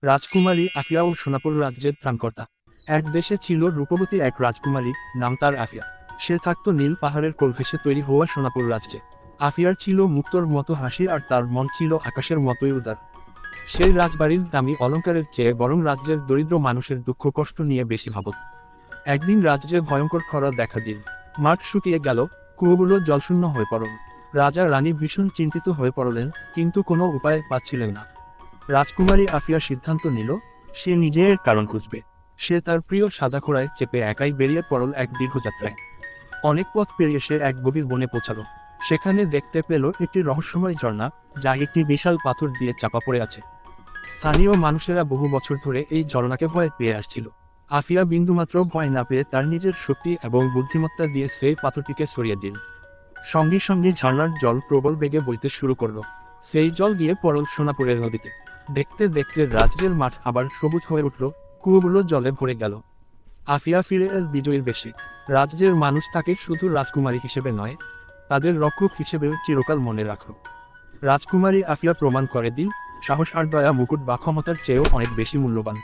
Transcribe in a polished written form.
রাজকুমারী আফিয়া ও সোনাপুর রাজ্যের ত্রাণকর্তা। এক দেশে ছিল রূপবতী এক রাজকুমারী, নাম তার আফিয়া। সে থাকত নীল পাহাড়ের কোলঘেঁষে তৈরি হওয়া সোনাপুর রাজ্যে। আফিয়ার ছিল মুক্তোর মতো হাসি আর তার মন ছিল আকাশের মতোই উদার। সেই রাজবাড়ির দামি অলংকারের চেয়ে বরং রাজ্যের দরিদ্র মানুষের দুঃখ কষ্ট নিয়ে বেশি ভাবত। একদিন রাজ্যে ভয়ঙ্কর খরা দেখা দিল। মাঠ শুকিয়ে গেল, কুয়োগুলো জলশূন্য হয়ে পড়ল। রাজা রানী ভীষণ চিন্তিত হয়ে পড়লেন, কিন্তু কোনো উপায় পাচ্ছিলেন না। রাজকুমারী আফিয়া সিদ্ধান্ত নিল, সে নিজের কারণ খুঁজবে। সে তার প্রিয় সাদা ঘোড়ায় চেপে একাই বেরিয়ে পড়ল এক দীর্ঘ যাত্রায়। অনেক পথ পেরিয়ে সে এক গভীর বনে পৌঁছালো। সেখানে দেখতে পেল একটি রহস্যময় ঝর্ণা, যা একটি বিশাল পাথর দিয়ে চাপা পড়ে আছে। স্থানীয় মানুষেরা বহু বছর ধরে এই ঝর্ণাকে ভয় পেয়ে আসছিল। আফিয়া বিন্দুমাত্র ভয় না পেয়ে তার নিজের শক্তি এবং বুদ্ধিমত্তা দিয়ে সেই পাথরটিকে সরিয়ে দিল। সঙ্গে সঙ্গে ঝর্ণার জল প্রবল বেগে বইতে শুরু করলো। সেই জল গিয়ে পড়ল সোনাপুরের নদীতে। দেখতে দেখতে রাজ্যের মাঠ আবার সবুজ হয়ে উঠল, কুয়োগুলো জলে ভরে গেল। আফিয়া ফিরে এল বিজয়ীর বেশে। রাজ্যের মানুষ তাকে শুধু রাজকুমারী হিসেবে নয়, তাদের রক্ষক হিসেবেও চিরকাল মনে রাখল। রাজকুমারী আফিয়া প্রমাণ করে দিল, সাহস আর দয়া মুকুট বা ক্ষমতার চেয়েও অনেক বেশি মূল্যবান।